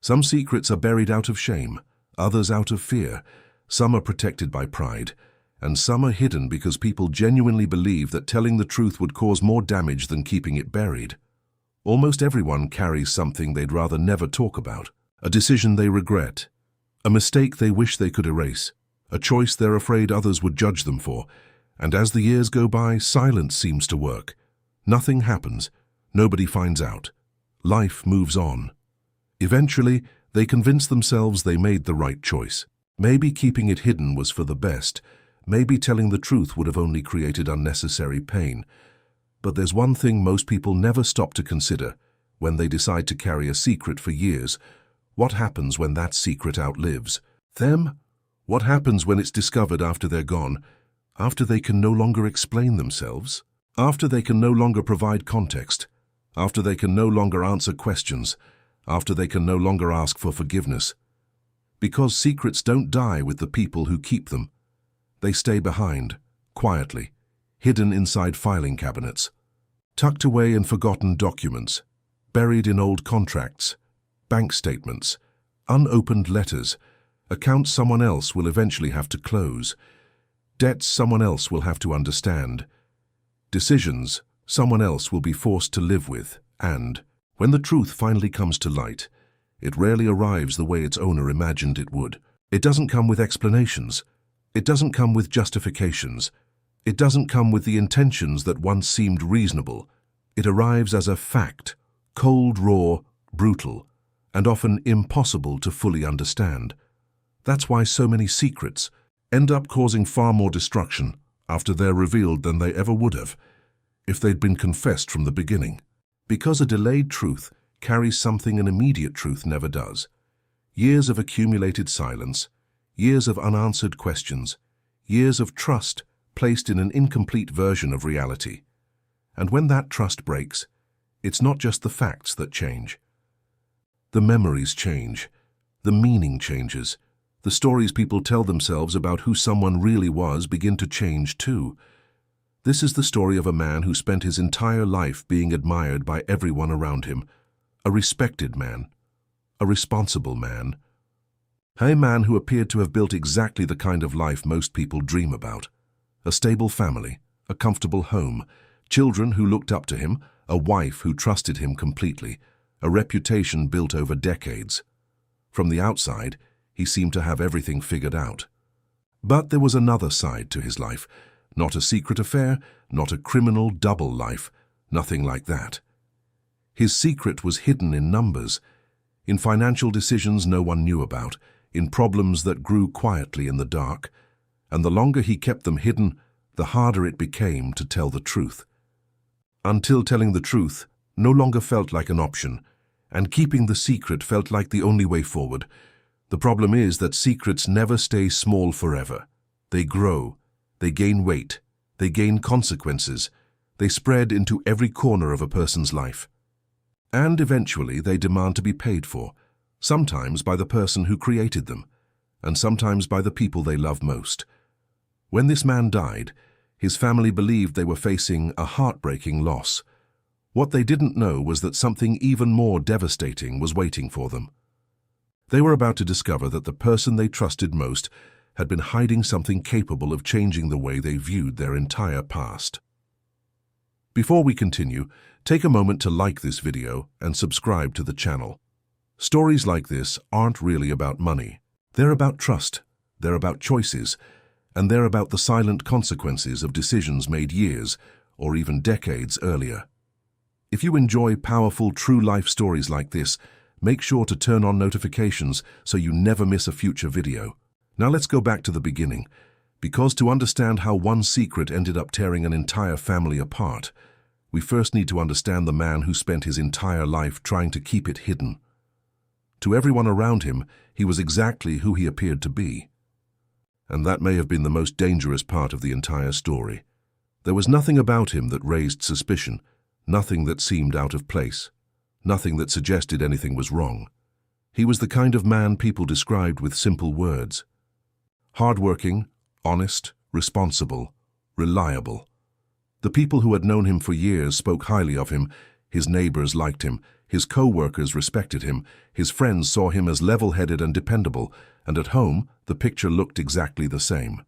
Some secrets are buried out of shame, others out of fear, some are protected by pride, and some are hidden because people genuinely believe that telling the truth would cause more damage than keeping it buried. Almost everyone carries something they'd rather never talk about, a decision they regret, a mistake they wish they could erase, a choice they're afraid others would judge them for, and as the years go by, silence seems to work. Nothing happens, nobody finds out. Life moves on. Eventually, they convince themselves they made the right choice. Maybe keeping it hidden was for the best. Maybe telling the truth would have only created unnecessary pain. But there's one thing most people never stop to consider when they decide to carry a secret for years. What happens when that secret outlives them? What happens when it's discovered after they're gone, after they can no longer explain themselves, after they can no longer provide context, after they can no longer answer questions, after they can no longer ask for forgiveness? Because secrets don't die with the people who keep them. They stay behind, quietly, hidden inside filing cabinets, tucked away in forgotten documents, buried in old contracts, bank statements, unopened letters, accounts someone else will eventually have to close, debts someone else will have to understand, decisions someone else will be forced to live with, and, when the truth finally comes to light, it rarely arrives the way its owner imagined it would. It doesn't come with explanations. It doesn't come with justifications. It doesn't come with the intentions that once seemed reasonable. It arrives as a fact, cold, raw, brutal, and often impossible to fully understand. That's why so many secrets end up causing far more destruction after they're revealed than they ever would have if they'd been confessed from the beginning. Because a delayed truth carries something an immediate truth never does. Years of accumulated silence, years of unanswered questions, years of trust placed in an incomplete version of reality. And when that trust breaks, it's not just the facts that change. The memories change, the meaning changes, the stories people tell themselves about who someone really was begin to change too. This is the story of a man who spent his entire life being admired by everyone around him, a respected man, a responsible man, a man who appeared to have built exactly the kind of life most people dream about. A stable family, a comfortable home, children who looked up to him, a wife who trusted him completely, a reputation built over decades. From the outside, he seemed to have everything figured out. But there was another side to his life, not a secret affair, not a criminal double life, nothing like that. His secret was hidden in numbers, in financial decisions no one knew about, in problems that grew quietly in the dark, and the longer he kept them hidden, the harder it became to tell the truth. Until telling the truth no longer felt like an option, and keeping the secret felt like the only way forward. The problem is that secrets never stay small forever. They grow, they gain weight, they gain consequences, they spread into every corner of a person's life. And eventually they demand to be paid for, sometimes by the person who created them, and sometimes by the people they love most. When this man died, his family believed they were facing a heartbreaking loss. What they didn't know was that something even more devastating was waiting for them. They were about to discover that the person they trusted most had been hiding something capable of changing the way they viewed their entire past. Before we continue, take a moment to like this video and subscribe to the channel. Stories like this aren't really about money. They're about trust, they're about choices, and they're about the silent consequences of decisions made years or even decades earlier. If you enjoy powerful, true-life stories like this, make sure to turn on notifications so you never miss a future video. Now let's go back to the beginning, because to understand how one secret ended up tearing an entire family apart, we first need to understand the man who spent his entire life trying to keep it hidden. To everyone around him, he was exactly who he appeared to be. And that may have been the most dangerous part of the entire story. There was nothing about him that raised suspicion, nothing that seemed out of place, nothing that suggested anything was wrong. He was the kind of man people described with simple words. Hardworking, honest, responsible, reliable. The people who had known him for years spoke highly of him, His neighbors liked him, his co-workers respected him, his friends saw him as level-headed and dependable, and at home, the picture looked exactly the same.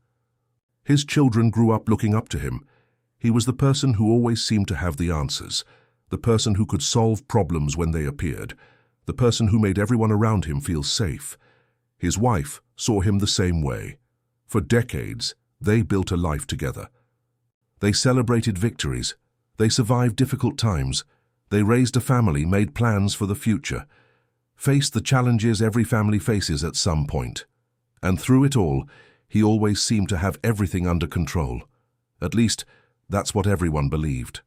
His children grew up looking up to him. He was the person who always seemed to have the answers, the person who could solve problems when they appeared, the person who made everyone around him feel safe. His wife saw him the same way. For decades, they built a life together. They celebrated victories. They survived difficult times. They raised a family, made plans for the future, faced the challenges every family faces at some point. And through it all, he always seemed to have everything under control. At least, that's what everyone believed.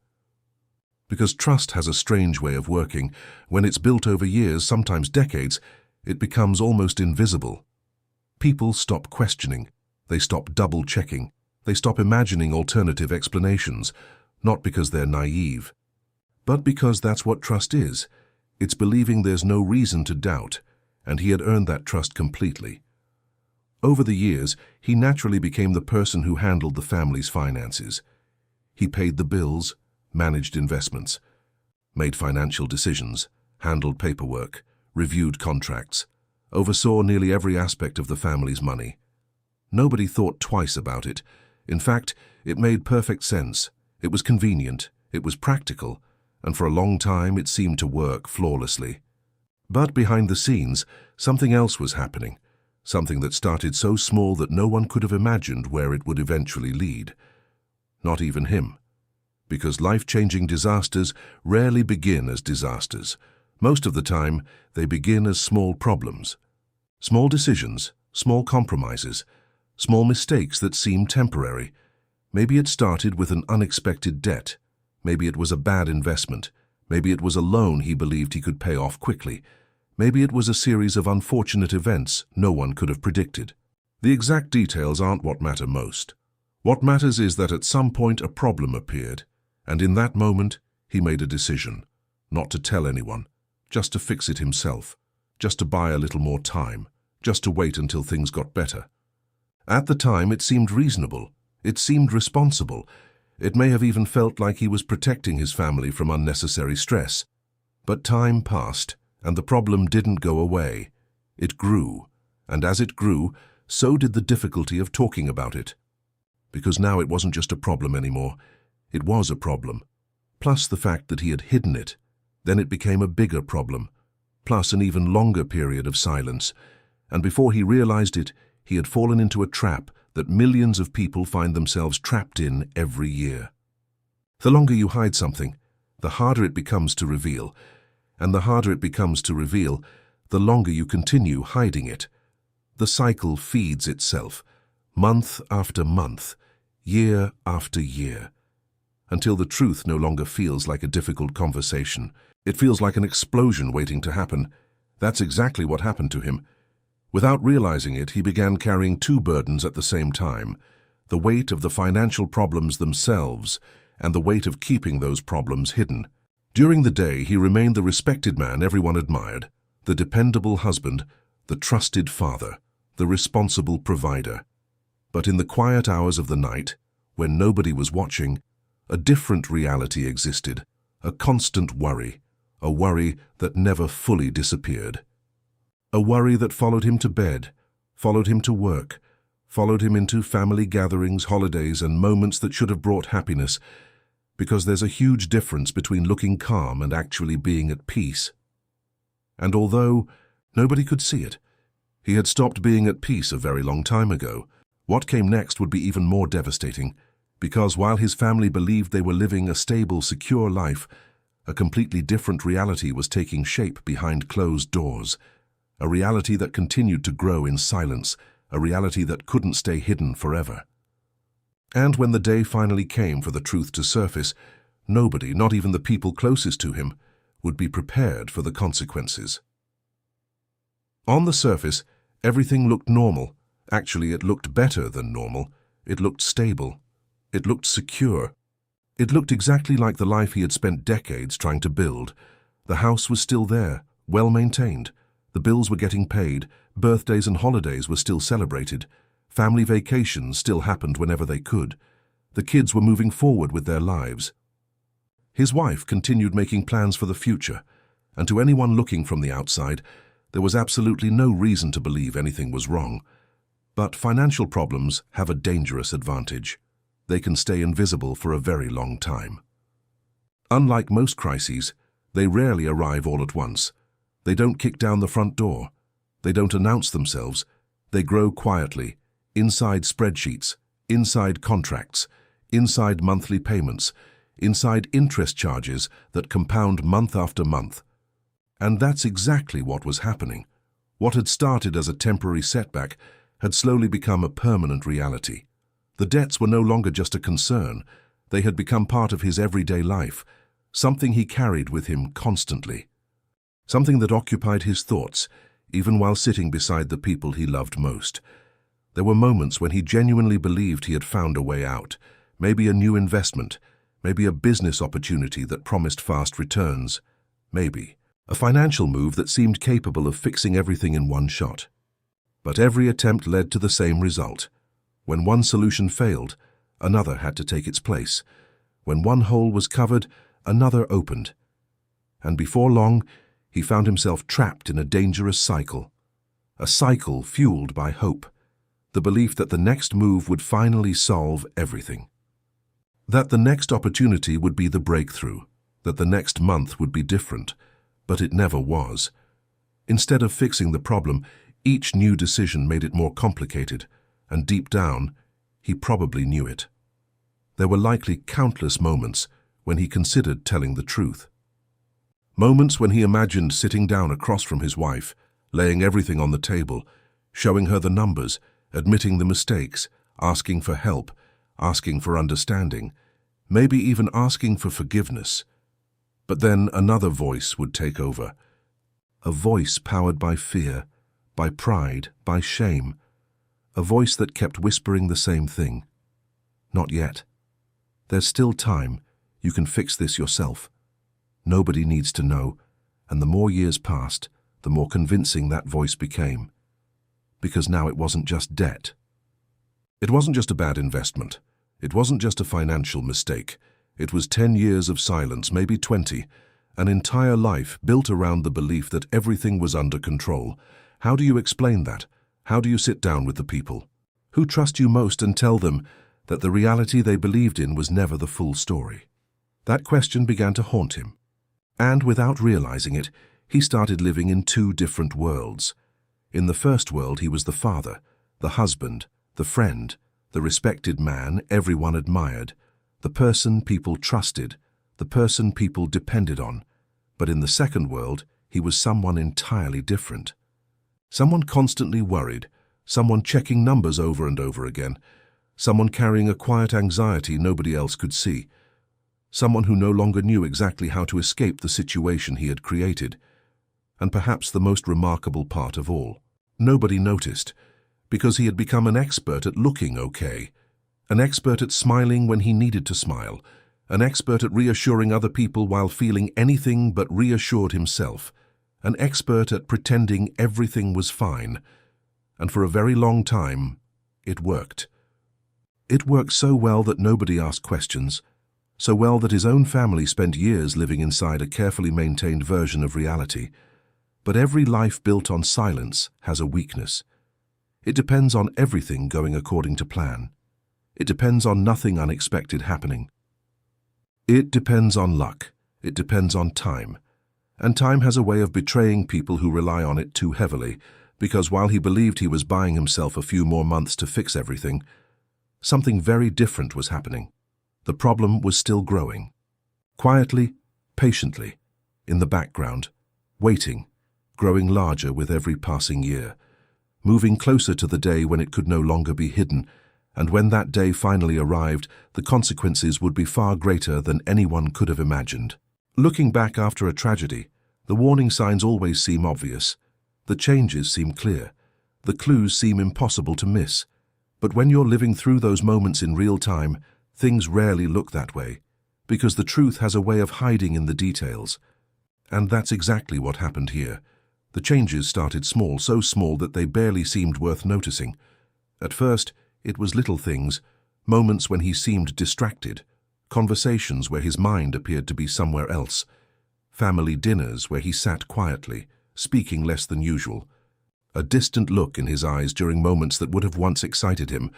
Because trust has a strange way of working. When it's built over years, sometimes decades, it becomes almost invisible. People stop questioning. They stop double-checking. They stop imagining alternative explanations, not because they're naive, but because that's what trust is. It's believing there's no reason to doubt, and he had earned that trust completely. Over the years, he naturally became the person who handled the family's finances. He paid the bills, managed investments, made financial decisions, handled paperwork, reviewed contracts, oversaw nearly every aspect of the family's money. Nobody thought twice about it. In fact, it made perfect sense. It was convenient, it was practical, and for a long time it seemed to work flawlessly. But behind the scenes, something else was happening, something that started so small that no one could have imagined where it would eventually lead. Not even him. Because life-changing disasters rarely begin as disasters. Most of the time, they begin as small problems. Small decisions, small compromises, small mistakes that seem temporary. Maybe it started with an unexpected debt. Maybe it was a bad investment. Maybe it was a loan he believed he could pay off quickly. Maybe it was a series of unfortunate events no one could have predicted. The exact details aren't what matter most. What matters is that at some point a problem appeared, and in that moment he made a decision, not to tell anyone, just to fix it himself, just to buy a little more time, just to wait until things got better. At the time it seemed reasonable. It seemed responsible. It may have even felt like he was protecting his family from unnecessary stress. But time passed, and the problem didn't go away. It grew, and as it grew, so did the difficulty of talking about it. Because now it wasn't just a problem anymore. It was a problem. Plus the fact that he had hidden it. Then it became a bigger problem. Plus an even longer period of silence. And before he realized it, he had fallen into a trap that millions of people find themselves trapped in every year. The longer you hide something, the harder it becomes to reveal. And the harder it becomes to reveal, the longer you continue hiding it. The cycle feeds itself, month after month, year after year, until the truth no longer feels like a difficult conversation. It feels like an explosion waiting to happen. That's exactly what happened to him. Without realizing it, he began carrying two burdens at the same time, the weight of the financial problems themselves and the weight of keeping those problems hidden. During the day, he remained the respected man everyone admired, the dependable husband, the trusted father, the responsible provider. But in the quiet hours of the night, when nobody was watching, a different reality existed, a constant worry, a worry that never fully disappeared. A worry that followed him to bed, followed him to work, followed him into family gatherings, holidays, and moments that should have brought happiness, because there's a huge difference between looking calm and actually being at peace. And although nobody could see it, he had stopped being at peace a very long time ago. What came next would be even more devastating, because while his family believed they were living a stable, secure life, a completely different reality was taking shape behind closed doors. A reality that continued to grow in silence, a reality that couldn't stay hidden forever. And when the day finally came for the truth to surface, nobody, not even the people closest to him, would be prepared for the consequences. On the surface, everything looked normal. Actually, it looked better than normal. It looked stable. It looked secure. It looked exactly like the life he had spent decades trying to build. The house was still there, well maintained. The bills were getting paid, birthdays and holidays were still celebrated, family vacations still happened whenever they could. The kids were moving forward with their lives. His wife continued making plans for the future, and to anyone looking from the outside, there was absolutely no reason to believe anything was wrong. But financial problems have a dangerous advantage. They can stay invisible for a very long time. Unlike most crises, they rarely arrive all at once. They don't kick down the front door. They don't announce themselves. They grow quietly, inside spreadsheets, inside contracts, inside monthly payments, inside interest charges that compound month after month. And that's exactly what was happening. What had started as a temporary setback had slowly become a permanent reality. The debts were no longer just a concern. They had become part of his everyday life, something he carried with him constantly. Something that occupied his thoughts, even while sitting beside the people he loved most. There were moments when he genuinely believed he had found a way out, maybe a new investment, maybe a business opportunity that promised fast returns, maybe a financial move that seemed capable of fixing everything in one shot. But every attempt led to the same result. When one solution failed, another had to take its place. When one hole was covered, another opened. And before long, he found himself trapped in a dangerous cycle. A cycle fueled by hope, the belief that the next move would finally solve everything. That the next opportunity would be the breakthrough, that the next month would be different, but it never was. Instead of fixing the problem, each new decision made it more complicated, and deep down, he probably knew it. There were likely countless moments when he considered telling the truth. Moments when he imagined sitting down across from his wife, laying everything on the table, showing her the numbers, admitting the mistakes, asking for help, asking for understanding, maybe even asking for forgiveness. But then another voice would take over. A voice powered by fear, by pride, by shame. A voice that kept whispering the same thing. Not yet. There's still time. You can fix this yourself. Nobody needs to know, and the more years passed, the more convincing that voice became. Because now it wasn't just debt. It wasn't just a bad investment. It wasn't just a financial mistake. It was 10 years of silence, maybe 20, an entire life built around the belief that everything was under control. How do you explain that? How do you sit down with the people who trust you most and tell them that the reality they believed in was never the full story? That question began to haunt him. And without realizing it, he started living in two different worlds. In the first world, he was the father, the husband, the friend, the respected man everyone admired, the person people trusted, the person people depended on. But in the second world, he was someone entirely different. Someone constantly worried, someone checking numbers over and over again, someone carrying a quiet anxiety nobody else could see, someone who no longer knew exactly how to escape the situation he had created. And perhaps the most remarkable part of all, nobody noticed, because he had become an expert at looking okay, an expert at smiling when he needed to smile, an expert at reassuring other people while feeling anything but reassured himself, an expert at pretending everything was fine. And for a very long time, it worked. It worked so well that nobody asked questions, so well that his own family spent years living inside a carefully maintained version of reality. But every life built on silence has a weakness. It depends on everything going according to plan. It depends on nothing unexpected happening. It depends on luck. It depends on time. And time has a way of betraying people who rely on it too heavily, because while he believed he was buying himself a few more months to fix everything, something very different was happening. The problem was still growing. Quietly, patiently, in the background, waiting, growing larger with every passing year, moving closer to the day when it could no longer be hidden, and when that day finally arrived, the consequences would be far greater than anyone could have imagined. Looking back after a tragedy, the warning signs always seem obvious. The changes seem clear. The clues seem impossible to miss. But when you're living through those moments in real time, things rarely look that way, because the truth has a way of hiding in the details. And that's exactly what happened here. The changes started small, so small that they barely seemed worth noticing. At first, it was little things, moments when he seemed distracted, conversations where his mind appeared to be somewhere else, family dinners where he sat quietly, speaking less than usual, a distant look in his eyes during moments that would have once excited him.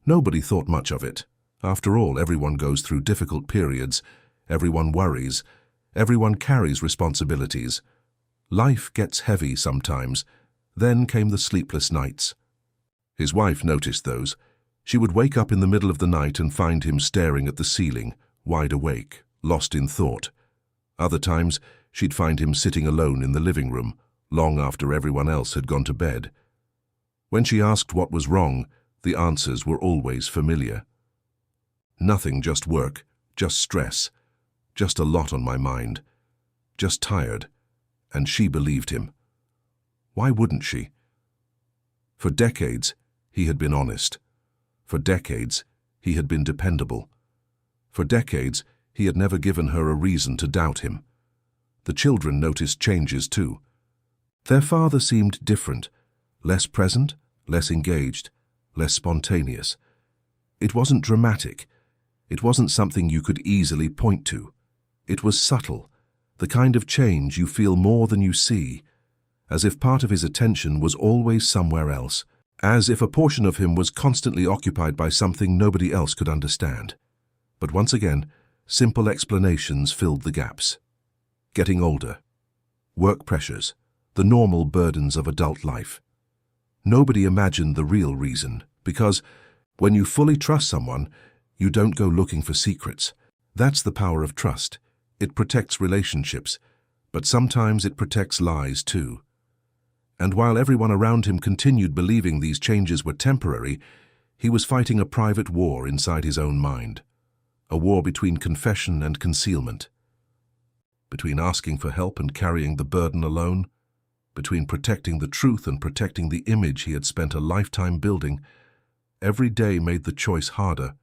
Nobody thought much of it. After all, everyone goes through difficult periods, everyone worries, everyone carries responsibilities. Life gets heavy sometimes. Then came the sleepless nights. His wife noticed those. She would wake up in the middle of the night and find him staring at the ceiling, wide awake, lost in thought. Other times, she'd find him sitting alone in the living room, long after everyone else had gone to bed. When she asked what was wrong, the answers were always familiar. Nothing, just work, just stress, just a lot on my mind, just tired. And she believed him. Why wouldn't she? For decades, he had been honest. For decades, he had been dependable. For decades, he had never given her a reason to doubt him. The children noticed changes too. Their father seemed different, less present, less engaged, less spontaneous. It wasn't dramatic. It wasn't something you could easily point to. It was subtle, the kind of change you feel more than you see, as if part of his attention was always somewhere else, as if a portion of him was constantly occupied by something nobody else could understand. But once again, simple explanations filled the gaps. Getting older, work pressures, the normal burdens of adult life. Nobody imagined the real reason, because when you fully trust someone, you don't go looking for secrets. That's the power of trust. It protects relationships, but sometimes it protects lies too. And while everyone around him continued believing these changes were temporary, he was fighting a private war inside his own mind. A war between confession and concealment. Between asking for help and carrying the burden alone. Between protecting the truth and protecting the image he had spent a lifetime building. Every day made the choice harder,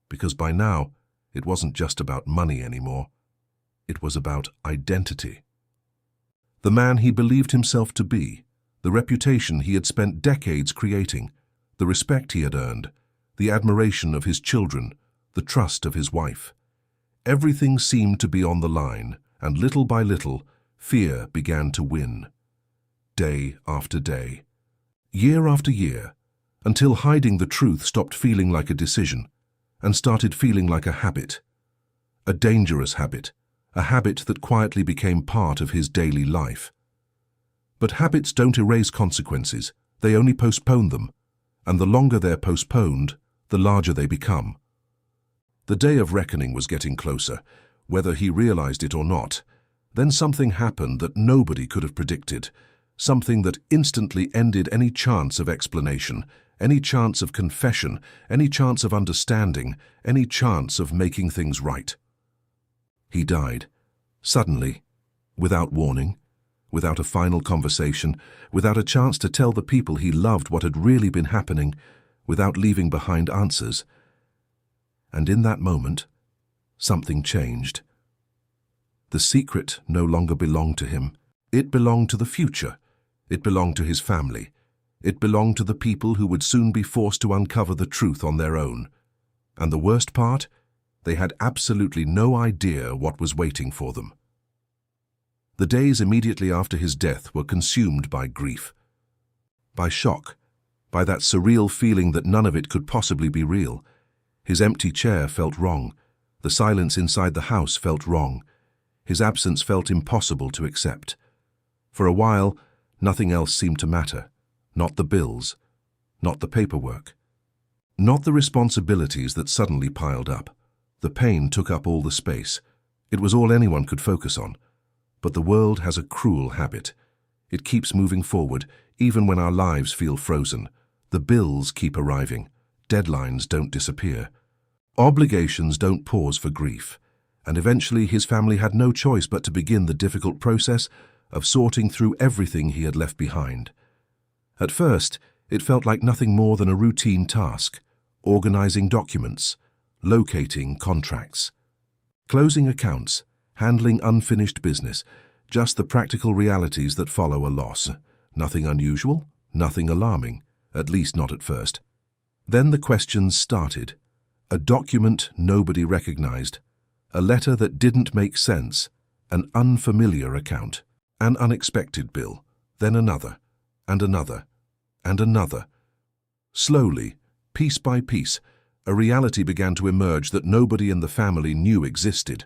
because by now it wasn't just about money anymore. It was about identity. The man he believed himself to be, the reputation he had spent decades creating, the respect he had earned, the admiration of his children, the trust of his wife. Everything seemed to be on the line, and little by little, fear began to win. Day after day, year after year, until hiding the truth stopped feeling like a decision and started feeling like a habit. A dangerous habit, a habit that quietly became part of his daily life. But habits don't erase consequences, they only postpone them, and the longer they're postponed, the larger they become. The day of reckoning was getting closer, whether he realized it or not. Then something happened that nobody could have predicted, something that instantly ended any chance of explanation, any chance of confession, any chance of understanding, any chance of making things right. He died, suddenly, without warning, without a final conversation, without a chance to tell the people he loved what had really been happening, without leaving behind answers. And in that moment, something changed. The secret no longer belonged to him. It belonged to the future. It belonged to his family. It belonged to the people who would soon be forced to uncover the truth on their own. And the worst part? They had absolutely no idea what was waiting for them. The days immediately after his death were consumed by grief, by shock, by that surreal feeling that none of it could possibly be real. His empty chair felt wrong. The silence inside the house felt wrong. His absence felt impossible to accept. For a while, nothing else seemed to matter. Not the bills, not the paperwork, not the responsibilities that suddenly piled up. The pain took up all the space. It was all anyone could focus on. But the world has a cruel habit. It keeps moving forward, even when our lives feel frozen. The bills keep arriving. Deadlines don't disappear. Obligations don't pause for grief. And eventually his family had no choice but to begin the difficult process of sorting through everything he had left behind. At first, it felt like nothing more than a routine task, organizing documents, locating contracts, closing accounts, handling unfinished business, just the practical realities that follow a loss. Nothing unusual, nothing alarming, at least not at first. Then the questions started. A document nobody recognized, A letter that didn't make sense, an unfamiliar account, an unexpected bill, then another, and another, and another. Slowly, piece by piece, a reality began to emerge that nobody in the family knew existed.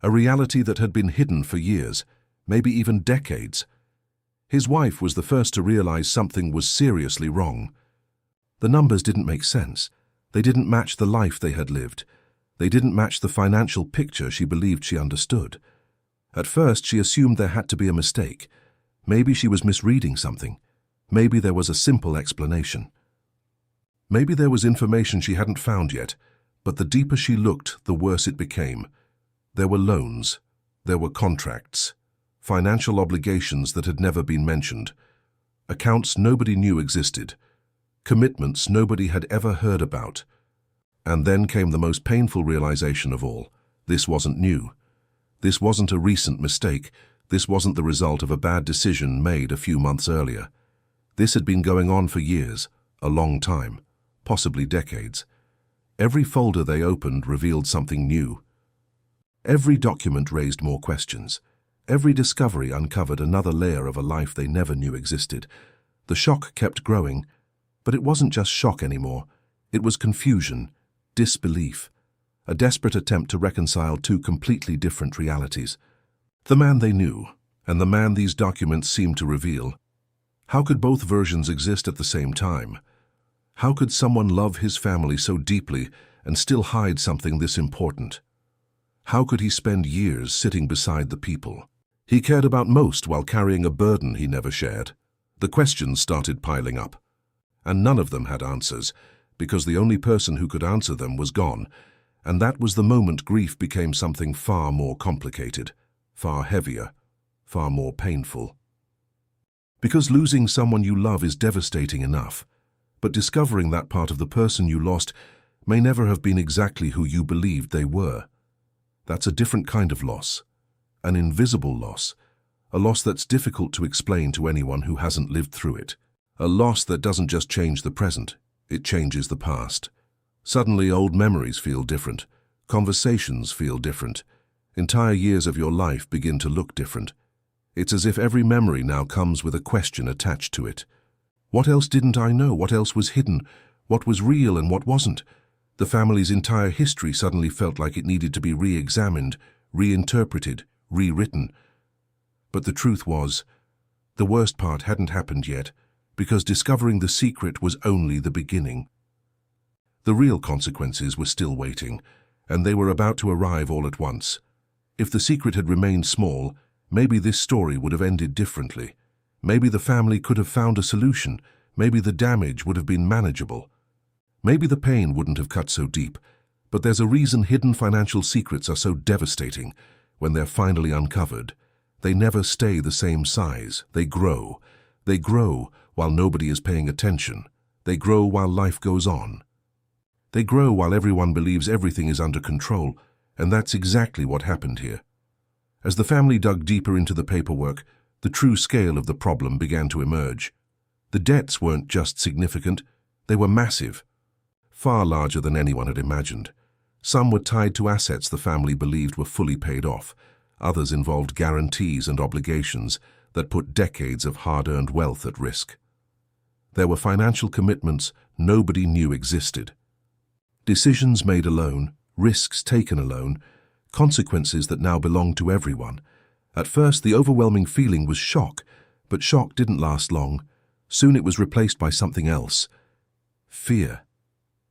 A reality that had been hidden for years, maybe even decades. His wife was the first to realize something was seriously wrong. The numbers didn't make sense. They didn't match the life they had lived. They didn't match the financial picture she believed she understood. At first, she assumed there had to be a mistake. Maybe she was misreading something. Maybe there was a simple explanation. Maybe there was information she hadn't found yet, but the deeper she looked, the worse it became. There were loans. There were contracts. Financial obligations that had never been mentioned. Accounts nobody knew existed. Commitments nobody had ever heard about. And then came the most painful realization of all. This wasn't new. This wasn't a recent mistake. This wasn't the result of a bad decision made a few months earlier. This had been going on for years, a long time, possibly decades. Every folder they opened revealed something new. Every document raised more questions. Every discovery uncovered another layer of a life they never knew existed. The shock kept growing, but it wasn't just shock anymore. It was confusion, disbelief, a desperate attempt to reconcile two completely different realities. The man they knew, and the man these documents seemed to reveal. How could both versions exist at the same time? How could someone love his family so deeply and still hide something this important? How could he spend years sitting beside the people he cared about most while carrying a burden he never shared? The questions started piling up, and none of them had answers, because the only person who could answer them was gone, and that was the moment grief became something far more complicated, far heavier, far more painful. Because losing someone you love is devastating enough, but discovering that part of the person you lost may never have been exactly who you believed they were. That's a different kind of loss, an invisible loss, a loss that's difficult to explain to anyone who hasn't lived through it. A loss that doesn't just change the present, it changes the past. Suddenly old memories feel different, conversations feel different, entire years of your life begin to look different. It's as if every memory now comes with a question attached to it. What else didn't I know? What else was hidden? What was real and what wasn't? The family's entire history suddenly felt like it needed to be re-examined, reinterpreted, rewritten. But the truth was, the worst part hadn't happened yet, because discovering the secret was only the beginning. The real consequences were still waiting, and they were about to arrive all at once. If the secret had remained small, maybe this story would have ended differently. Maybe the family could have found a solution. Maybe the damage would have been manageable. Maybe the pain wouldn't have cut so deep. But there's a reason hidden financial secrets are so devastating. When they're finally uncovered, they never stay the same size. They grow. They grow while nobody is paying attention. They grow while life goes on. They grow while everyone believes everything is under control, and that's exactly what happened here. As the family dug deeper into the paperwork, the true scale of the problem began to emerge. The debts weren't just significant, they were massive, far larger than anyone had imagined. Some were tied to assets the family believed were fully paid off. Others involved guarantees and obligations that put decades of hard-earned wealth at risk. There were financial commitments nobody knew existed. Decisions made alone, risks taken alone, consequences that now belonged to everyone. At first, the overwhelming feeling was shock, but shock didn't last long. Soon it was replaced by something else. Fear.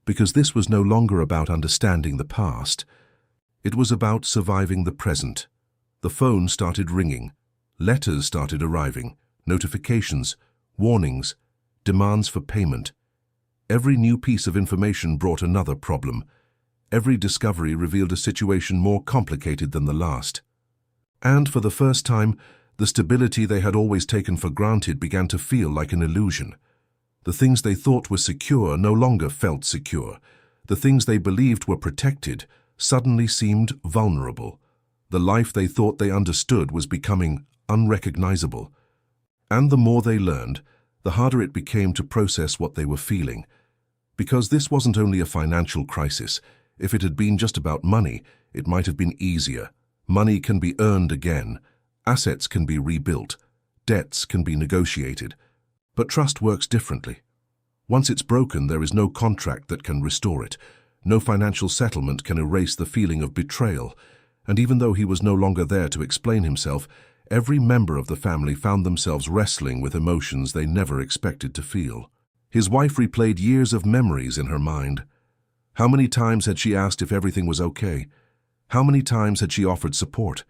Because this was no longer about understanding the past. It was about surviving the present. The phone started ringing. Letters started arriving. Notifications, warnings, demands for payment. Every new piece of information brought another problem. Every discovery revealed a situation more complicated than the last. And for the first time, the stability they had always taken for granted began to feel like an illusion. The things they thought were secure no longer felt secure. The things they believed were protected suddenly seemed vulnerable. The life they thought they understood was becoming unrecognizable. And the more they learned, the harder it became to process what they were feeling. Because this wasn't only a financial crisis. If it had been just about money, It might have been easier. Money can be earned again. Assets can be rebuilt. Debts can be negotiated. But trust works differently. Once it's broken, there is no contract that can restore it. No financial settlement can erase the feeling of betrayal. And even though he was no longer there to explain himself, every member of the family found themselves wrestling with emotions they never expected to feel. His wife replayed years of memories in her mind. How many times had she asked if everything was okay? How many times had she offered support?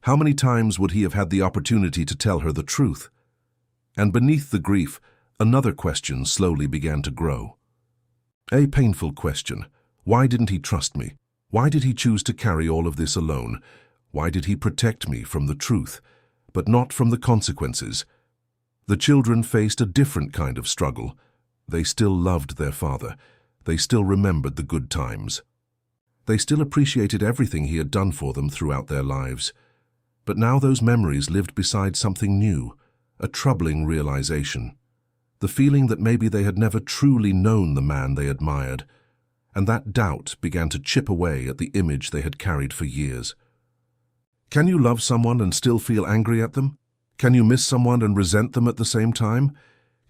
How many times would he have had the opportunity to tell her the truth? And beneath the grief, another question slowly began to grow. A painful question. Why didn't he trust me? Why did he choose to carry all of this alone? Why did he protect me from the truth, but not from the consequences? The children faced a different kind of struggle. They still loved their father. They still remembered the good times. They still appreciated everything he had done for them throughout their lives. But now those memories lived beside something new, a troubling realization. The feeling that maybe they had never truly known the man they admired, and that doubt began to chip away at the image they had carried for years. Can you love someone and still feel angry at them? Can you miss someone and resent them at the same time?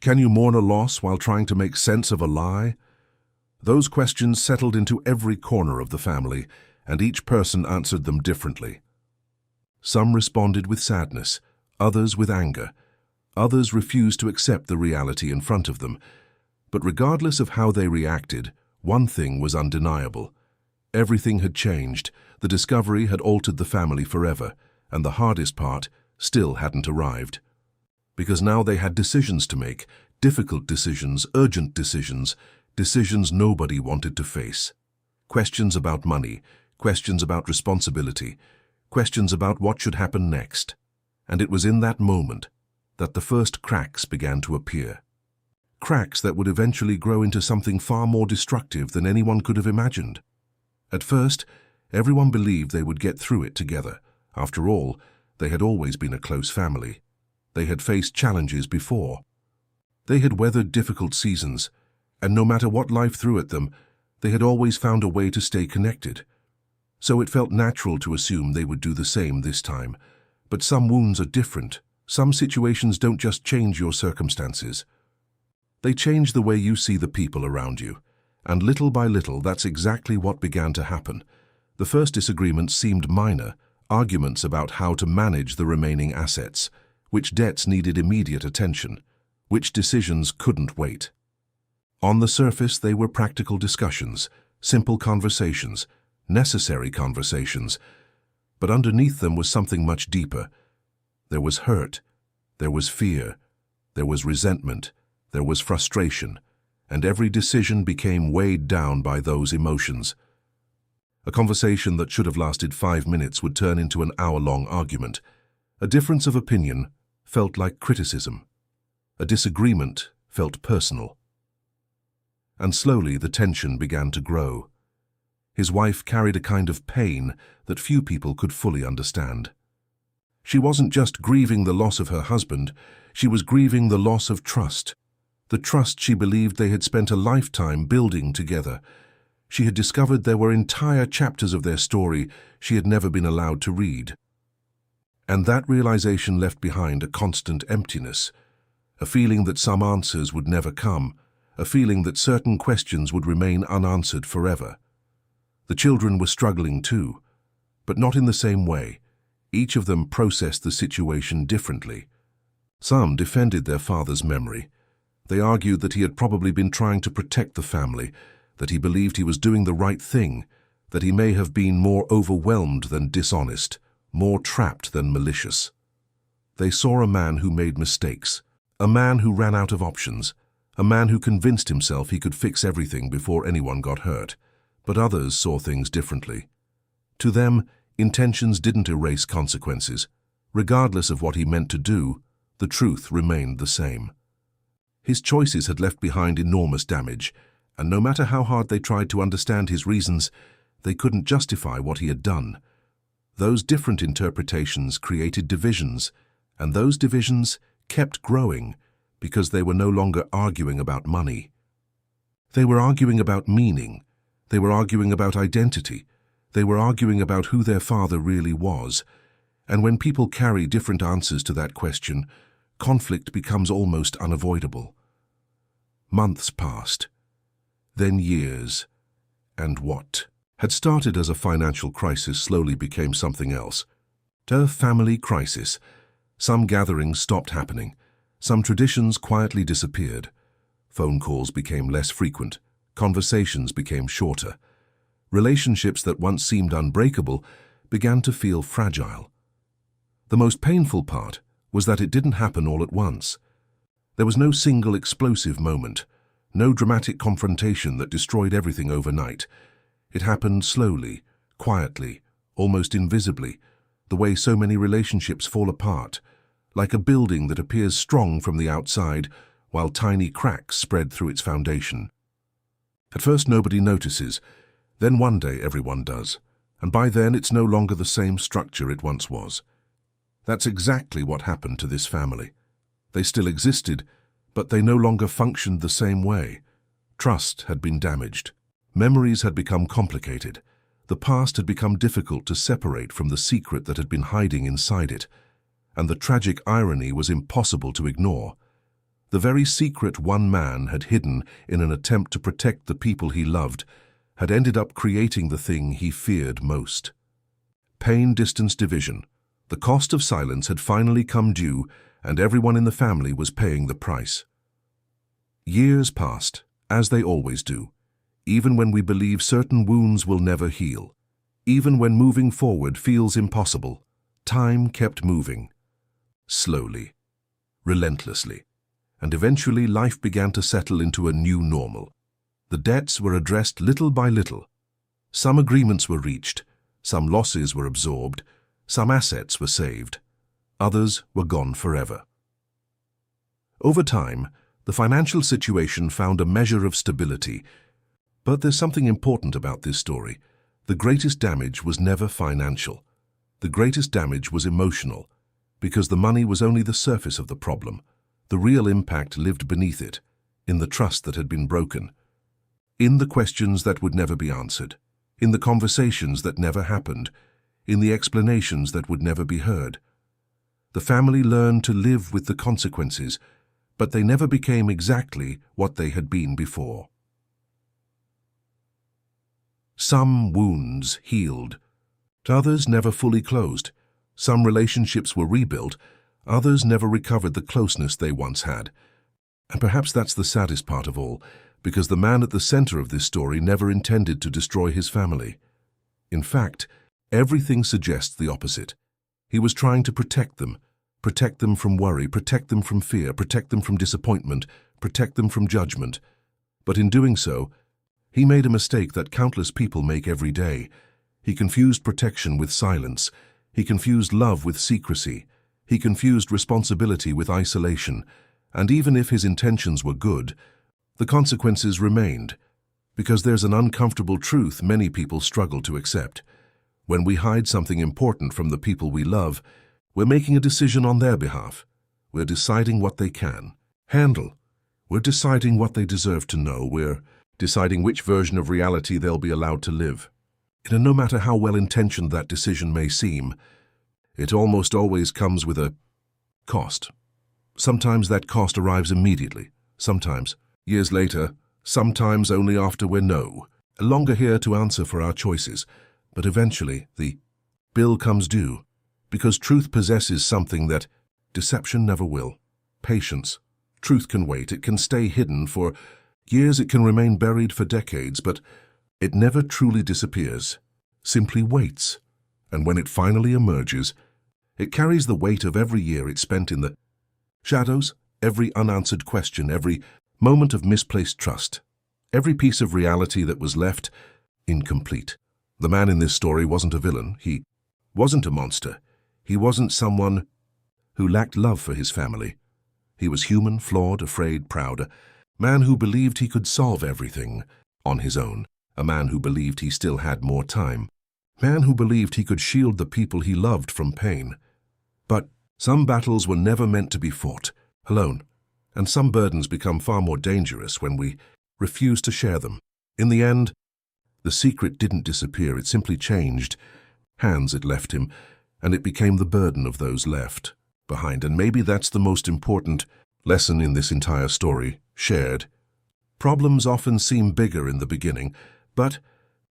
Can you mourn a loss while trying to make sense of a lie? Those questions settled into every corner of the family, and each person answered them differently. Some responded with sadness, others with anger. Others refused to accept the reality in front of them. But regardless of how they reacted, one thing was undeniable. Everything had changed. The discovery had altered the family forever, and the hardest part still hadn't arrived. Because now they had decisions to make, difficult decisions, urgent decisions, decisions nobody wanted to face. Questions about money, questions about responsibility, questions about what should happen next. And it was in that moment that the first cracks began to appear. Cracks that would eventually grow into something far more destructive than anyone could have imagined. At first, everyone believed they would get through it together. After all, they had always been a close family. They had faced challenges before. They had weathered difficult seasons, and no matter what life threw at them, they had always found a way to stay connected. So it felt natural to assume they would do the same this time. But some wounds are different. Some situations don't just change your circumstances. They change the way you see the people around you. And little by little, that's exactly what began to happen. The first disagreements seemed minor, arguments about how to manage the remaining assets, which debts needed immediate attention, which decisions couldn't wait. On the surface, they were practical discussions, simple conversations, necessary conversations, but underneath them was something much deeper. There was hurt, there was fear, there was resentment, there was frustration, and every decision became weighed down by those emotions. A conversation that should have lasted 5 minutes would turn into an hour-long argument. A difference of opinion felt like criticism. A disagreement felt personal. And slowly the tension began to grow. His wife carried a kind of pain that few people could fully understand. She wasn't just grieving the loss of her husband, she was grieving the loss of trust. The trust she believed they had spent a lifetime building together. She had discovered there were entire chapters of their story she had never been allowed to read. And that realization left behind a constant emptiness, a feeling that some answers would never come, a feeling that certain questions would remain unanswered forever. The children were struggling too, but not in the same way. Each of them processed the situation differently. Some defended their father's memory. They argued that he had probably been trying to protect the family, that he believed he was doing the right thing, that he may have been more overwhelmed than dishonest, more trapped than malicious. They saw a man who made mistakes, a man who ran out of options, a man who convinced himself he could fix everything before anyone got hurt. But others saw things differently. To them, intentions didn't erase consequences. Regardless of what he meant to do, the truth remained the same. His choices had left behind enormous damage, and no matter how hard they tried to understand his reasons, they couldn't justify what he had done. Those different interpretations created divisions, and those divisions kept growing because they were no longer arguing about money. They were arguing about meaning. They were arguing about identity. They were arguing about who their father really was, and when people carry different answers to that question, conflict becomes almost unavoidable. Months passed, then years, and what had started as a financial crisis slowly became something else. A family crisis. Some gatherings stopped happening. Some traditions quietly disappeared. Phone calls became less frequent. Conversations became shorter. Relationships that once seemed unbreakable began to feel fragile. The most painful part was that it didn't happen all at once. There was no single explosive moment, no dramatic confrontation that destroyed everything overnight. It happened slowly, quietly, almost invisibly, the way so many relationships fall apart, like a building that appears strong from the outside while tiny cracks spread through its foundation. At first nobody notices, then one day everyone does, and by then it's no longer the same structure it once was. That's exactly what happened to this family. They still existed, but they no longer functioned the same way. Trust had been damaged. Memories had become complicated. The past had become difficult to separate from the secret that had been hiding inside it, and the tragic irony was impossible to ignore. The very secret one man had hidden in an attempt to protect the people he loved had ended up creating the thing he feared most. Pain, distance, division. The cost of silence had finally come due, and everyone in the family was paying the price. Years passed, as they always do. Even when we believe certain wounds will never heal, even when moving forward feels impossible, time kept moving. Slowly, relentlessly, and eventually life began to settle into a new normal. The debts were addressed little by little. Some agreements were reached, some losses were absorbed, some assets were saved, others were gone forever. Over time, the financial situation found a measure of stability. But there's something important about this story. The greatest damage was never financial. The greatest damage was emotional, because the money was only the surface of the problem. The real impact lived beneath it, in the trust that had been broken, in the questions that would never be answered, in the conversations that never happened, in the explanations that would never be heard. The family learned to live with the consequences, but they never became exactly what they had been before. Some wounds healed, others never fully closed. Some relationships were rebuilt, others never recovered the closeness they once had. And perhaps that's the saddest part of all, because the man at the center of this story never intended to destroy his family. In fact, everything suggests the opposite. He was trying to protect them from worry, protect them from fear, protect them from disappointment, protect them from judgment. But in doing so, he made a mistake that countless people make every day. He confused protection with silence. He confused love with secrecy. He confused responsibility with isolation. And even if his intentions were good, the consequences remained, because there's an uncomfortable truth many people struggle to accept. When we hide something important from the people we love, we're making a decision on their behalf. We're deciding what they can handle. We're deciding what they deserve to know. We're deciding which version of reality they'll be allowed to live. And no matter how well-intentioned that decision may seem, it almost always comes with a cost. Sometimes that cost arrives immediately, sometimes years later, sometimes only after we're no longer here to answer for our choices. But eventually, the bill comes due, because truth possesses something that deception never will. Patience. Truth can wait. It can stay hidden for years. It can remain buried for decades, but it never truly disappears, simply waits. And when it finally emerges, it carries the weight of every year it spent in the shadows, every unanswered question, every moment of misplaced trust, every piece of reality that was left incomplete. The man in this story wasn't a villain. He wasn't a monster. He wasn't someone who lacked love for his family. He was human, flawed, afraid, proud, a man who believed he could solve everything on his own, a man who believed he still had more time, a man who believed he could shield the people he loved from pain. But some battles were never meant to be fought alone, and some burdens become far more dangerous when we refuse to share them. In the end, The secret didn't disappear, it simply changed. Hands it left him, and it became the burden of those left behind. And maybe that's the most important lesson in this entire story, shared. Problems often seem bigger in the beginning, but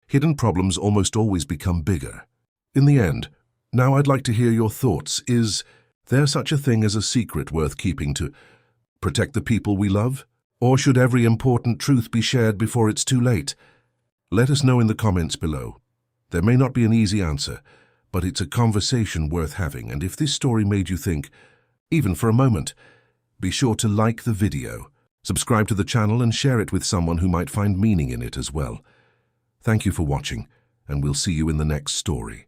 hidden problems almost always become bigger in the end. Now I'd like to hear your thoughts. Is there such a thing as a secret worth keeping to protect the people we love? Or should every important truth be shared before it's too late? Let us know in the comments below. There may not be an easy answer, but it's a conversation worth having. And if this story made you think, even for a moment, be sure to like the video, subscribe to the channel and share it with someone who might find meaning in it as well. Thank you for watching, and we'll see you in the next story.